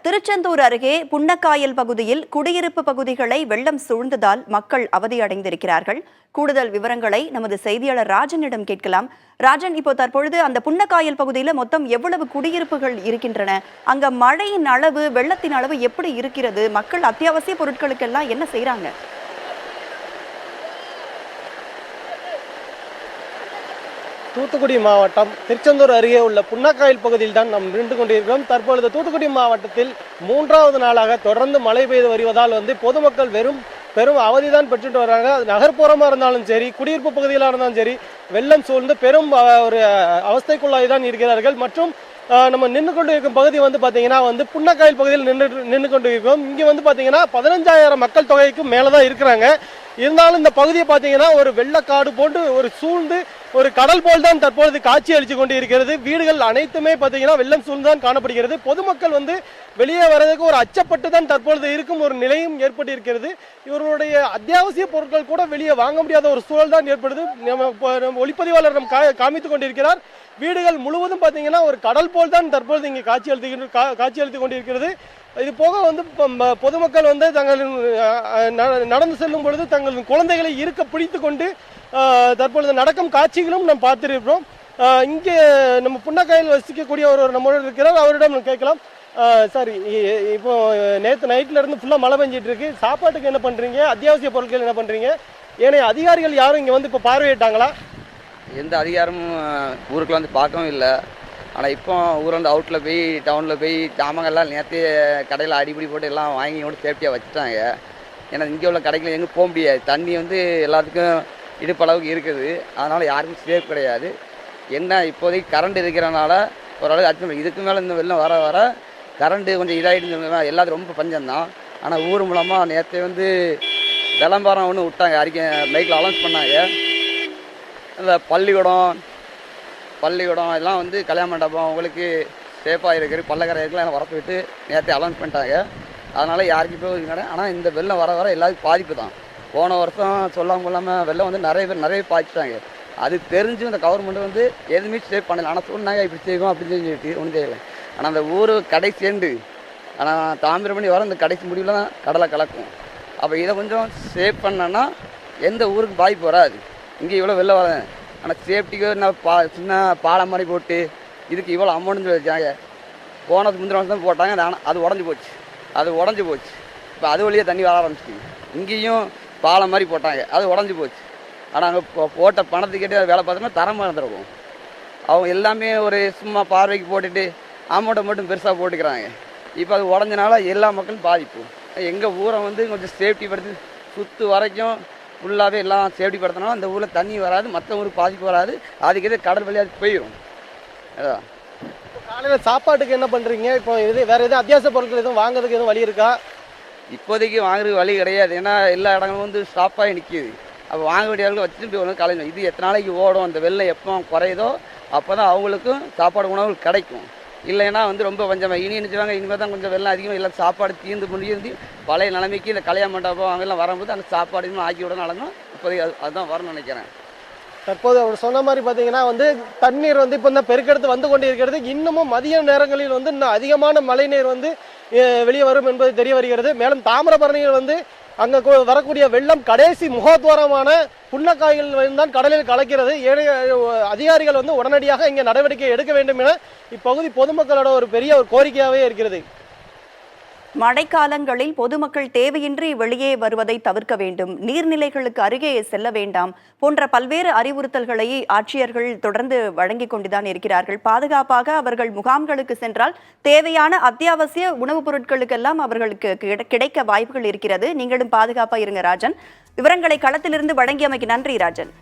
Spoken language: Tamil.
திருச்செந்தூர் அருகே புன்னக்காயல் பகுதியில் குடியிருப்பு பகுதிகளை வெள்ளம் சூழ்ந்ததால் மக்கள் அவதியடைந்திருக்கிறார்கள். கூடுதல் விவரங்களை நமது செய்தியாளர் ராஜனிடம் கேட்கலாம். ராஜன், இப்போ தற்பொழுது அந்த புன்னக்காயல் பகுதியில் மொத்தம் எவ்வளவு குடியிருப்புகள் இருக்கின்றன? அங்க மழையின் அளவு, வெள்ளத்தின் அளவு எப்படி இருக்கிறது? மக்கள் அத்தியாவசிய பொருட்களுக்கெல்லாம் என்ன செய்யறாங்க? தூத்துக்குடி மாவட்டம் திருச்செந்தூர் அருகே உள்ள புன்னக்காயல் பகுதியில் தான் நாம் நின்று கொண்டிருக்கிறோம். தற்பொழுது தூத்துக்குடி மாவட்டத்தில் 3வது நாளாக தொடர்ந்து மழை பெய்து வருவதால் பொதுமக்கள் பெரும் அவதிதான் பெற்றுட்டு வர்றாங்க. நகர்ப்புறமாக இருந்தாலும் சரி, குடியிருப்பு பகுதிகளாக இருந்தாலும் சரி, வெள்ளம் சூழ்ந்து பெரும் ஒரு அவஸ்தைக்குள்ளாகி தான் இருக்கிறார்கள். மற்றும் நம்ம நின்று கொண்டு இருக்கும் பகுதி பார்த்தீங்கன்னா புன்னக்காயல் பகுதியில் நின்று கொண்டு இருக்கோம். இங்கே பார்த்தீங்கன்னா 15,000 மக்கள் தொகைக்கும் மேலே தான் இருக்கிறாங்க. இருந்தாலும் இந்த பகுதியை பார்த்தீங்கன்னா ஒரு வெள்ளக்காடு போன்று ஒரு சூழ்ந்து ஒரு கடல் போல் தான் தற்பொழுது காட்சி அளித்து கொண்டு இருக்கிறது. வீடுகள் அனைத்துமே பார்த்தீங்கன்னா வெள்ளம் சூழ்ந்துதான் காணப்படுகிறது. பொதுமக்கள் வெளியே வர்றதுக்கு ஒரு அச்சப்பட்டு தான் தற்பொழுது இருக்கும் ஒரு நிலையும் ஏற்பட்டு இருக்கிறது. இவர்களுடைய அத்தியாவசிய பொருட்கள் கூட வெளியே வாங்க முடியாத ஒரு சூழல் தான் ஏற்படுது. நம்ம ஒளிப்பதிவாளர் காமித்துக் கொண்டிருக்கிறார். வீடுகள் முழுவதும் பார்த்தீங்கன்னா ஒரு கடல் போல் தான் தற்பொழுது இங்கே காட்சி அளித்துக் கொண்டிருக்கிறது. இது போக பொதுமக்கள் தங்கள் நடந்து செல்லும் பொழுது தங்கள் குழந்தைகளை இருக்க பிடித்து கொண்டு தற்பொழுது நடக்கும் காட்சிகளும் நாம் பார்த்திருக்கிறோம். இங்கே நம்ம புன்னக்காயில் வசிக்கக்கூடிய ஒரு நம்மளோட இருக்கிறார். அவரிடம் கேட்கலாம். சார், இப்போ நேற்று நைட்ல இருந்து ஃபுல்லாக மழை பெஞ்சிட்டு இருக்கு. சாப்பாட்டுக்கு என்ன பண்றீங்க? அத்தியாவசிய பொருட்கள் என்ன பண்றீங்க? ஏன்னா அதிகாரிகள் யாரும் இங்கே இப்போ பார்வையிட்டாங்களா? எந்த அதிகாரமும் ஊருக்கு பார்க்கவும் இல்லை. ஆனால் இப்போ ஊர் அவுட்டில் போய் டவுனில் போய் ஜாமங்கள்லாம் நேற்று கடையில் அடிப்படி போட்டு எல்லாம் வாங்கி கூட சேஃப்டியாக வச்சுட்டாங்க. ஏன்னா இங்கே உள்ள கடைகளில் எங்கே போக முடியாது. தண்ணி எல்லாத்துக்கும் இடுப்பளவுக்கு இருக்குது. அதனால் யாருக்கும் சேஃப் கிடையாது. என்ன இப்போதைக்கு கரண்ட் இருக்கிறனால ஓரளவு அச்சம். இதுக்கு மேலே இந்த வெள்ளம் வர வர கரண்ட்டு கொஞ்சம் இதாகிட்டு எல்லாத்துக்கும் ரொம்ப பஞ்சம்தான். ஆனால் ஊர் மூலமாக நேற்று விளம்பரம் ஒன்று விட்டாங்க, அறிக்கை மைக்கில் அனௌன்ஸ் பண்ணாங்க. இந்த பள்ளிக்கூடம் எல்லாம் கல்யாண மண்டபம் உங்களுக்கு சேஃபாக இருக்குது, பள்ளக்கரை இருக்கலாம் எல்லாம் வரப்பு விட்டு நேற்று அனௌன்ஸ் பண்ணிட்டாங்க. அதனால் யாருக்கும் போய் கடை. ஆனால் இந்த வெள்ளம் வர வர எல்லாருக்கும் பாதிப்பு தான். போன வருஷம் சொல்லாமல் வெள்ளம் நிறைய பாதிச்சிட்டாங்க. அது தெரிஞ்சு இந்த கவர்மெண்ட் எதுவுமே சேஃப் பண்ணலை. ஆனால் சொன்னாங்க இப்படி செய்வோம் அப்படின்னு சொல்லிட்டு ஒன்றும் செய்யலை. ஆனால் அந்த ஊர் கடை சேர்ந்து ஆனால் தாமிரபணி வர இந்த கடைசி முடிவில் தான் கடலை கலக்கும். அப்போ இதை கொஞ்சம் சேஃப் பண்ணோன்னா எந்த ஊருக்கு பாதிப்பு வராது. இங்கே இவ்வளோ வெள்ளம் வர, ஆனால் சேஃப்டிக்கு நான் சின்ன பாலம் மாதிரி போட்டு இதுக்கு இவ்வளோ அமௌண்ட்டு வச்சாங்க. போனதுக்கு முந்தின வருஷம் தான் போட்டாங்க. ஆனால் அது உடஞ்சி போச்சு. இப்போ அது வழியாக தண்ணி வர ஆரம்பிச்சிச்சு. இங்கேயும் பாலம் மாதிரி போட்டாங்க, அது உடஞ்சி போச்சு. ஆனால் அங்கே போட்ட பணத்துக்கிட்டே வேலை பார்த்தோம்னா தரமாக இருந்திருக்கும். அவங்க எல்லாமே ஒரு சும்மா பார்வைக்கு போட்டுட்டு அமௌண்ட்டை மட்டும் பெருசாக போட்டுக்கிறாங்க. இப்போ அது உடஞ்சனால எல்லா மக்களும் பாதிப்பு. எங்கள் ஊரை கொஞ்சம் சேஃப்டி படுத்தி சுற்று வரைக்கும் ஃபுல்லாகவே எல்லாம் சேஃப்டி படுத்தினாலும் அந்த ஊரில் தண்ணி வராது, மற்ற ஊருக்கு பாதிப்பு வராது. அதுக்கு கடல் வழியாக போயிடும். அதான் காலையில் சாப்பாட்டுக்கு என்ன பண்ணுறீங்க? இப்போ வேறு எதுவும் அத்தியாவசிய பொருட்கள் எதுவும் வாங்குறதுக்கு எதுவும் வழி இருக்கா? இப்போதைக்கு வாங்குறதுக்கு வழி கிடையாது. ஏன்னா எல்லா இடங்களும் ஸ்டாப்பாகி நிற்கிது. அப்போ வாங்க வேண்டியவர்கள் வச்சுட்டு போய் காலேஜ் இது எத்தனை நாளைக்கு ஓடும், அந்த வெள்ளம் எப்போ குறையுதோ அப்போ தான் அவங்களுக்கும் சாப்பாடு உணவுகள் கிடைக்கும். இல்லைன்னா ரொம்ப பஞ்சமாக இனி நினச்சிவாங்க. இனிமேல் தான் கொஞ்சம் வெள்ளம் அதிகமாக எல்லாம் சாப்பாடு தீர்ந்து முடிஞ்சு பழைய நிலைமைக்கு இந்த கல்யாண மண்டபம் அவங்கெல்லாம் வரும்போது அந்த சாப்பாடு ஆக்கி விடனாலும் இப்போதைக்கு அதுதான் வரும்னு நினைக்கிறேன். தற்போது அவர் சொன்ன மாதிரி பார்த்தீங்கன்னா தண்ணீர் இப்போ இந்த பெருக்கெடுத்து வந்து கொண்டு இருக்கிறது. இன்னமும் மதிய நேரங்களில் இன்னும் அதிகமான மழை நீர் வெளியே வரும் என்பது தெரிய வருகிறது. மேலும் தாமிரபரணியில் அங்கே வரக்கூடிய வெள்ளம் கடைசி முகத்வாரமான புன்னக்காயில் தான் கடலில் கலக்கிறது. ஏனைய அதிகாரிகள் உடனடியாக இங்கே நடவடிக்கை எடுக்க வேண்டும் என இப்பகுதி பொதுமக்களோட ஒரு பெரிய ஒரு கோரிக்கையாகவே இருக்கிறது. மழைக்காலங்களில் பொதுமக்கள் தேவையின்றி வெளியே வருவதை தவிர்க்க வேண்டும், நீர்நிலைகளுக்கு அருகே செல்ல வேண்டாம் போன்ற பல்வேறு அறிவுறுத்தல்களை ஆட்சியர்கள் தொடர்ந்து வழங்கிக் கொண்டுதான் இருக்கிறார்கள். பாதுகாப்பாக அவர்கள் முகாம்களுக்கு சென்றால் தேவையான அத்தியாவசிய உணவுப் பொருட்களுக்கெல்லாம் அவர்களுக்கு கிடைக்க வாய்ப்புகள் இருக்கிறது. நீங்களும் பாதுகாப்பாக இருங்க ராஜன். விவரங்களை களத்திலிருந்து வழங்கியமைக்கு நன்றி ராஜன்.